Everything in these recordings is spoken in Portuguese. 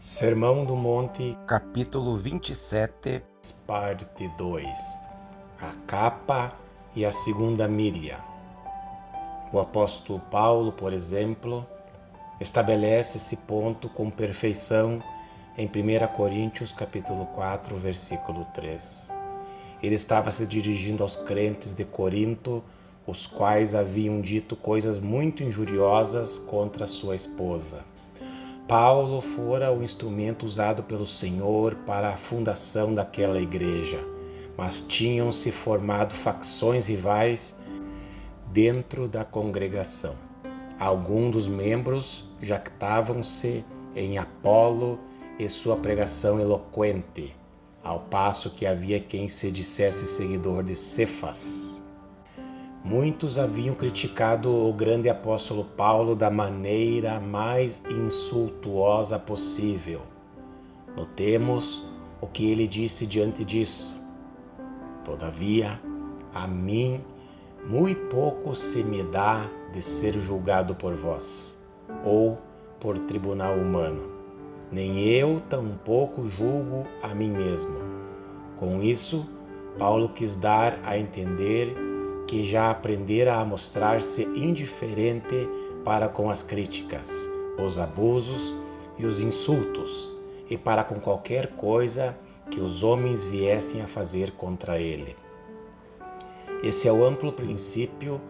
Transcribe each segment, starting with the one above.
Sermão do Monte, Capítulo 27. parte 2. A capa e a segunda milha. O apóstolo Paulo, por exemplo, estabelece esse ponto com perfeição em 1 Coríntios capítulo 4, versículo 3. Ele estava se dirigindo aos crentes de Corinto, os quais haviam dito coisas muito injuriosas contra sua esposa. Paulo fora o instrumento usado pelo Senhor para a fundação daquela igreja, mas tinham se formado facções rivais dentro da congregação. Alguns dos membros jactavam-se em Apolo e sua pregação eloquente, ao passo que havia quem se dissesse seguidor de Cefas. Muitos haviam criticado o grande apóstolo Paulo da maneira mais insultuosa possível. Notemos o que ele disse diante disso. Todavia, a mim muito pouco se me dá de ser julgado por vós, ou por tribunal humano. Nem eu tampouco julgo a mim mesmo. Com isso, Paulo quis dar a entender que já aprendera a mostrar-se indiferente para com as críticas, os abusos e os insultos, e para com qualquer coisa que os homens viessem a fazer contra ele. Esse é o amplo princípio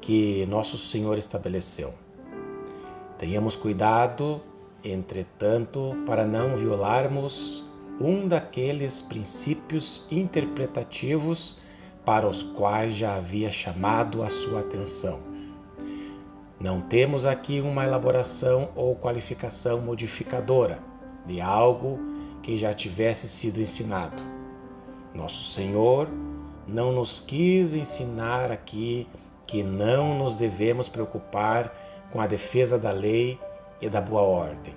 que nosso Senhor estabeleceu. Tenhamos cuidado, entretanto, para não violarmos um daqueles princípios interpretativos para os quais já havia chamado a sua atenção. Não temos aqui uma elaboração ou qualificação modificadora de algo que já tivesse sido ensinado. Nosso Senhor não nos quis ensinar aqui que não nos devemos preocupar com a defesa da lei e da boa ordem.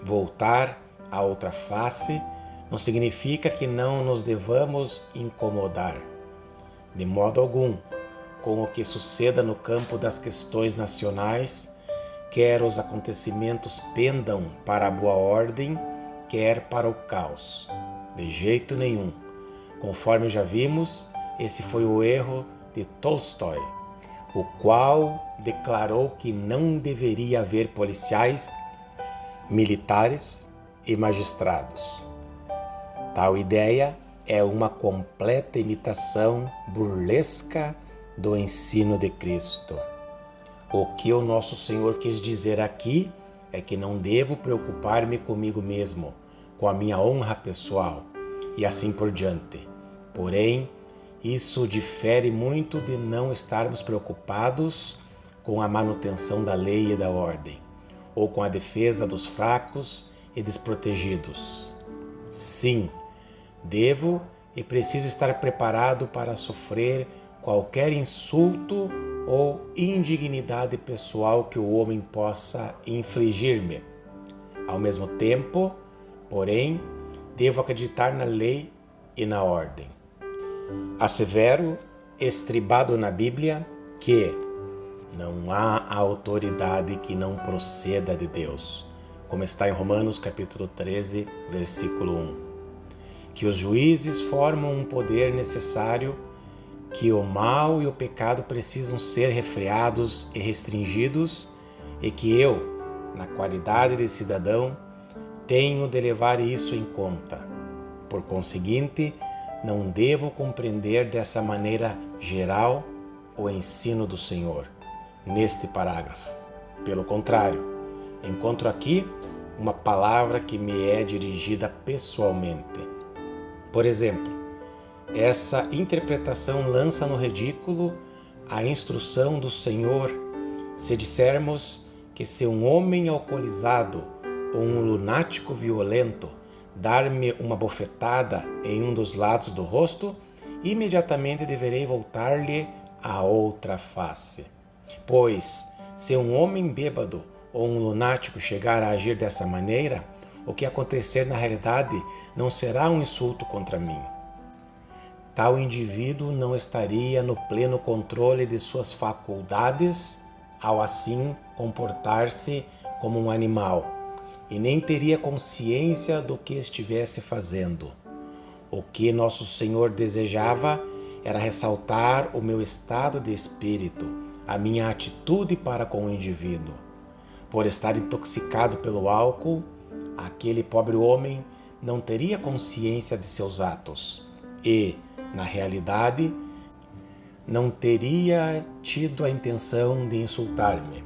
Voltar à outra face não significa que não nos devamos incomodar, de modo algum, com o que suceda no campo das questões nacionais, quer os acontecimentos pendam para a boa ordem, quer para o caos. De jeito nenhum. Conforme já vimos, esse foi o erro de Tolstói, o qual declarou que não deveria haver policiais, militares e magistrados. Tal ideia é uma completa imitação burlesca do ensino de Cristo. O que o nosso Senhor quis dizer aqui é que não devo preocupar-me comigo mesmo, com a minha honra pessoal e assim por diante. Porém, isso difere muito de não estarmos preocupados com a manutenção da lei e da ordem, ou com a defesa dos fracos e desprotegidos. Sim, devo e preciso estar preparado para sofrer qualquer insulto ou indignidade pessoal que o homem possa infligir-me. Ao mesmo tempo, porém, devo acreditar na lei e na ordem. Assevero, estribado na Bíblia, que não há autoridade que não proceda de Deus, como está em Romanos capítulo 13, versículo 1. Que os juízes formam um poder necessário, que o mal e o pecado precisam ser refreados e restringidos, e que eu, na qualidade de cidadão, tenho de levar isso em conta. Por conseguinte, não devo compreender dessa maneira geral o ensino do Senhor neste parágrafo. Pelo contrário, encontro aqui uma palavra que me é dirigida pessoalmente. Por exemplo, essa interpretação lança no ridículo a instrução do Senhor se dissermos que se um homem alcoolizado ou um lunático violento dar-me uma bofetada em um dos lados do rosto, imediatamente deverei voltar-lhe a outra face. Pois, se um homem bêbado ou um lunático chegar a agir dessa maneira, o que acontecer na realidade não será um insulto contra mim. Tal indivíduo não estaria no pleno controle de suas faculdades ao assim comportar-se como um animal, e nem teria consciência do que estivesse fazendo. O que nosso Senhor desejava era ressaltar o meu estado de espírito, a minha atitude para com o indivíduo. Por estar intoxicado pelo álcool, aquele pobre homem não teria consciência de seus atos e, na realidade, não teria tido a intenção de insultar-me.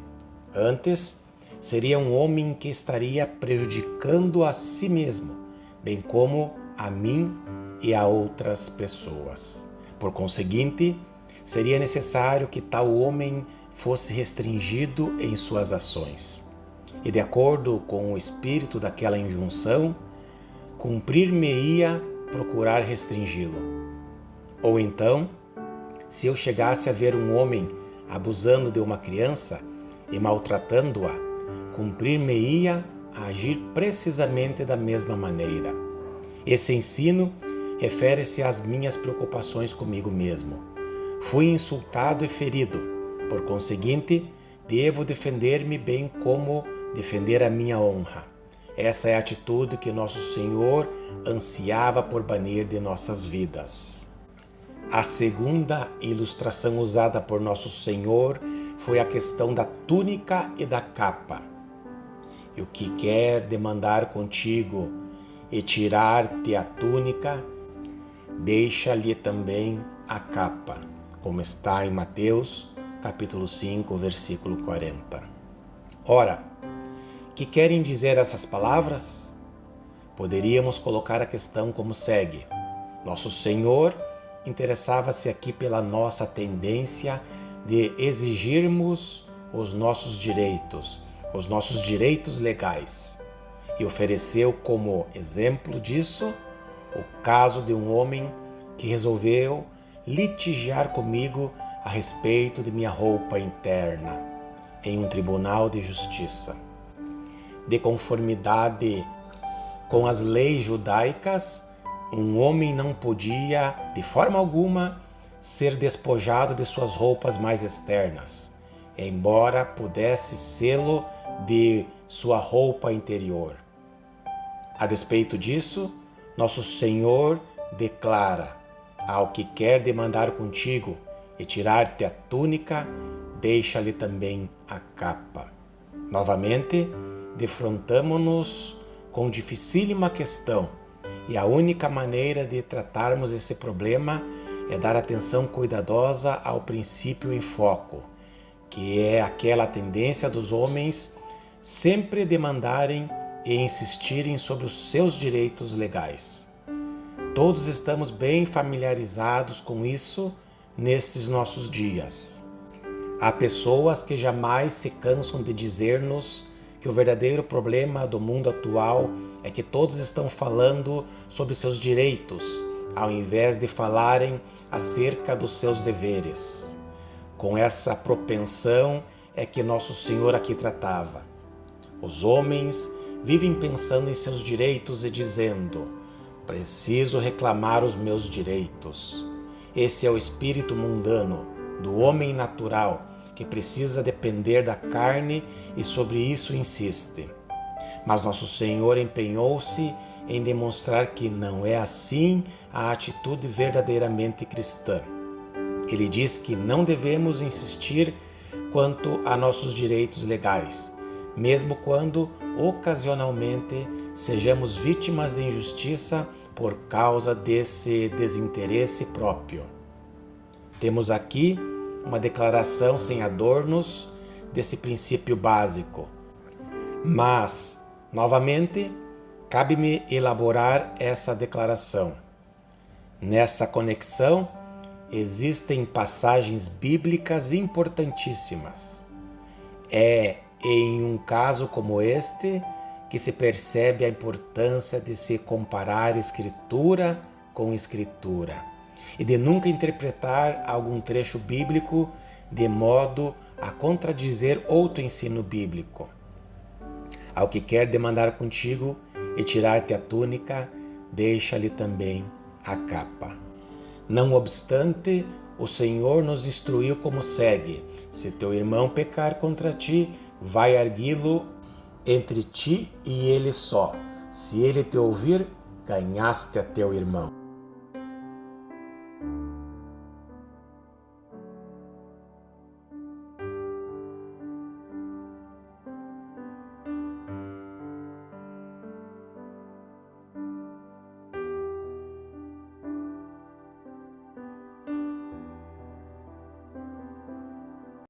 Antes, seria um homem que estaria prejudicando a si mesmo, bem como a mim e a outras pessoas. Por conseguinte, seria necessário que tal homem fosse restringido em suas ações. E de acordo com o espírito daquela injunção, cumprir-me-ia procurar restringi-lo. Ou então, se eu chegasse a ver um homem abusando de uma criança e maltratando-a, cumprir-me-ia agir precisamente da mesma maneira. Esse ensino refere-se às minhas preocupações comigo mesmo. Fui insultado e ferido. Por conseguinte, devo defender-me bem como defender a minha honra. Essa é a atitude que nosso Senhor ansiava por banir de nossas vidas. A segunda ilustração usada por nosso Senhor foi a questão da túnica e da capa. E o que quer demandar contigo e tirar-te a túnica, deixa-lhe também a capa, como está em Mateus, capítulo 5, versículo 40. Ora, que querem dizer essas palavras? Poderíamos colocar a questão como segue. Nosso Senhor interessava-se aqui pela nossa tendência de exigirmos os nossos direitos legais, e ofereceu como exemplo disso o caso de um homem que resolveu litigiar comigo a respeito de minha roupa interna em um tribunal de justiça. De conformidade com as leis judaicas, um homem não podia, de forma alguma, ser despojado de suas roupas mais externas, embora pudesse sê-lo de sua roupa interior. A despeito disso, nosso Senhor declara: ao que quer demandar contigo e tirar-te a túnica, deixa-lhe também a capa. Novamente, defrontamo-nos com dificílima questão, e a única maneira de tratarmos esse problema é dar atenção cuidadosa ao princípio em foco, que é aquela tendência dos homens sempre demandarem e insistirem sobre os seus direitos legais. Todos estamos bem familiarizados com isso nestes nossos dias. Há pessoas que jamais se cansam de dizer-nos que o verdadeiro problema do mundo atual é que todos estão falando sobre seus direitos, ao invés de falarem acerca dos seus deveres. Com essa propensão é que nosso Senhor aqui tratava. Os homens vivem pensando em seus direitos e dizendo: preciso reclamar os meus direitos. Esse é o espírito mundano do homem natural que precisa depender da carne e sobre isso insiste. Mas nosso Senhor empenhou-se em demonstrar que não é assim a atitude verdadeiramente cristã. Ele diz que não devemos insistir quanto a nossos direitos legais, mesmo quando ocasionalmente sejamos vítimas de injustiça por causa desse desinteresse próprio. Temos aqui uma declaração sem adornos desse princípio básico. Mas, novamente, cabe-me elaborar essa declaração. Nessa conexão, existem passagens bíblicas importantíssimas. É em um caso como este que se percebe a importância de se comparar Escritura com Escritura e de nunca interpretar algum trecho bíblico de modo a contradizer outro ensino bíblico. Ao que quer demandar contigo e tirar-te a túnica, deixa-lhe também a capa. Não obstante, o Senhor nos instruiu como segue: se teu irmão pecar contra ti, vai arguí-lo entre ti e ele só. Se ele te ouvir, ganhaste a teu irmão.